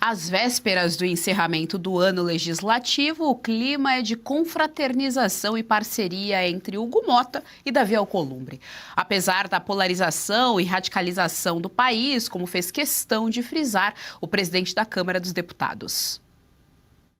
Às vésperas do encerramento do ano legislativo, o clima é de confraternização e parceria entre Hugo Motta e Davi Alcolumbre. Apesar da polarização e radicalização do país, como fez questão de frisar o presidente da Câmara dos Deputados.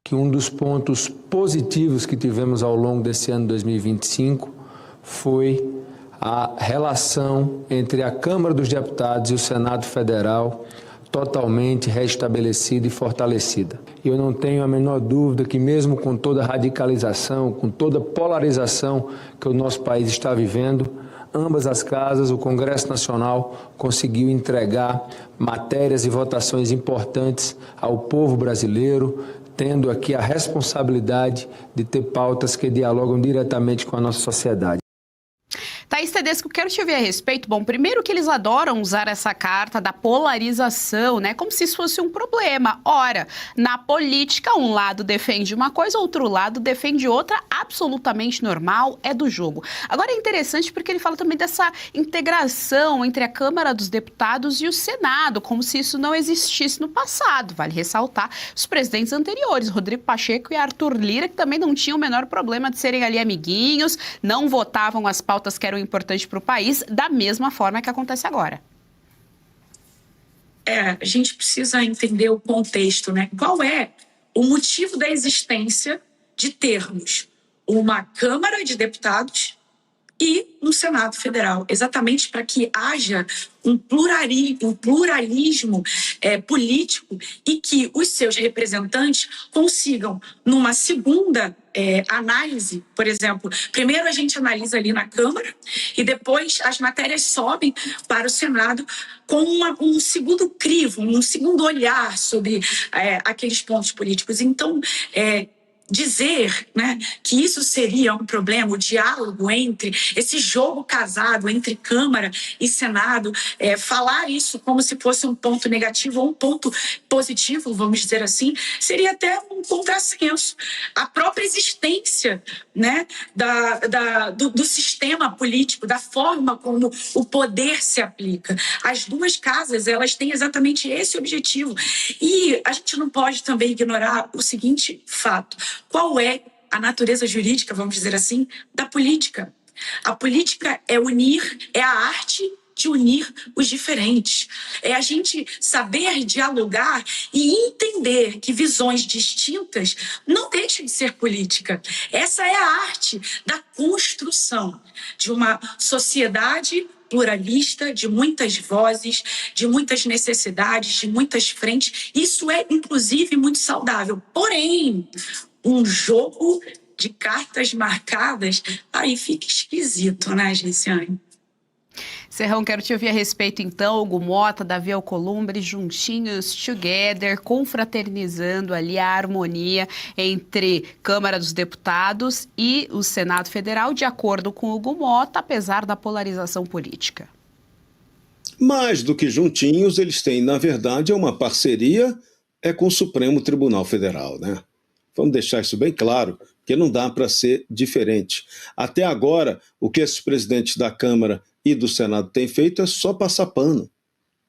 Que um dos pontos positivos que tivemos ao longo desse ano 2025 foi a relação entre a Câmara dos Deputados e o Senado Federal totalmente restabelecida e fortalecida. Eu não tenho a menor dúvida que mesmo com toda a radicalização, com toda a polarização que o nosso país está vivendo, ambas as casas, o Congresso Nacional conseguiu entregar matérias e votações importantes ao povo brasileiro, tendo aqui a responsabilidade de ter pautas que dialogam diretamente com a nossa sociedade. Thaís Tedesco, quero te ouvir a respeito. Bom, primeiro que eles adoram usar essa carta da polarização, né? Como se isso fosse um problema. Ora, na política, um lado defende uma coisa, outro lado defende outra, absolutamente normal, é do jogo. Agora é interessante porque ele fala também dessa integração entre a Câmara dos Deputados e o Senado, como se isso não existisse no passado. Vale ressaltar os presidentes anteriores, Rodrigo Pacheco e Arthur Lira, que também não tinham o menor problema de serem ali amiguinhos, não votavam as pautas que eram importante para o país, da mesma forma que acontece agora. A gente precisa entender o contexto, né? Qual é o motivo da existência de termos uma Câmara de Deputados e um Senado Federal, exatamente para que haja um pluralismo político e que os seus representantes consigam, numa segunda análise, por exemplo, primeiro a gente analisa ali na Câmara e depois as matérias sobem para o Senado com um segundo crivo, um segundo olhar sobre aqueles pontos políticos. Então, dizer, né, que isso seria um problema, o diálogo entre esse jogo casado entre Câmara e Senado, falar isso como se fosse um ponto negativo ou um ponto positivo, vamos dizer assim, seria até um contrassenso. A própria existência, né, do sistema político, da forma como o poder se aplica. As duas casas, elas têm exatamente esse objetivo. E a gente não pode também ignorar o seguinte fato: qual é a natureza jurídica, vamos dizer assim, da política? A política é a arte de unir os diferentes. É a gente saber dialogar e entender que visões distintas não deixam de ser política. Essa é a arte da construção de uma sociedade pluralista, de muitas vozes, de muitas necessidades, de muitas frentes. Isso é, inclusive, muito saudável. Porém, um jogo de cartas marcadas, aí fica esquisito, né, Gessiane? Serrão, quero te ouvir a respeito, então, Hugo Motta, Davi Alcolumbre, juntinhos, together, confraternizando ali a harmonia entre Câmara dos Deputados e o Senado Federal, de acordo com Hugo Motta, apesar da polarização política. Mais do que juntinhos, eles têm, na verdade, uma parceria com o Supremo Tribunal Federal, né? Vamos deixar isso bem claro, porque não dá para ser diferente. Até agora, o que esses presidentes da Câmara e do Senado têm feito é só passar pano.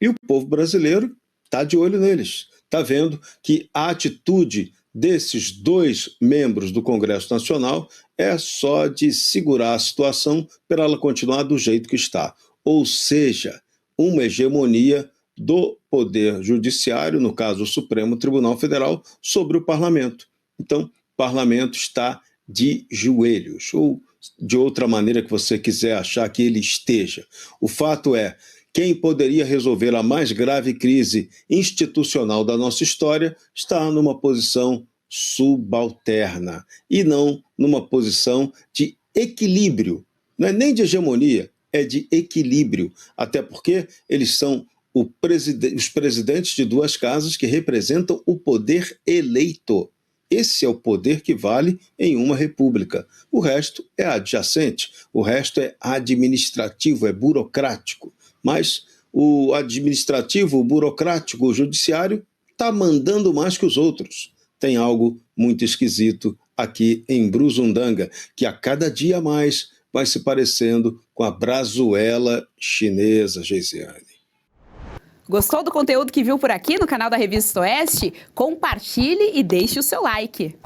E o povo brasileiro está de olho neles. Está vendo que a atitude desses dois membros do Congresso Nacional é só de segurar a situação para ela continuar do jeito que está. Ou seja, uma hegemonia do Poder Judiciário, no caso o Supremo Tribunal Federal, sobre o Parlamento. Então, o Parlamento está de joelhos, ou de outra maneira que você quiser achar que ele esteja. O fato é, quem poderia resolver a mais grave crise institucional da nossa história está numa posição subalterna e não numa posição de equilíbrio. Não é nem de hegemonia, é de equilíbrio, até porque eles são os presidentes de duas casas que representam o poder eleito. Esse é o poder que vale em uma república. O resto é adjacente, o resto é administrativo, é burocrático. Mas o administrativo, o burocrático, o judiciário está mandando mais que os outros. Tem algo muito esquisito aqui em Brusundanga, que a cada dia mais vai se parecendo com a Brazuela chinesa, Geisiane. Gostou do conteúdo que viu por aqui no canal da Revista Oeste? Compartilhe e deixe o seu like.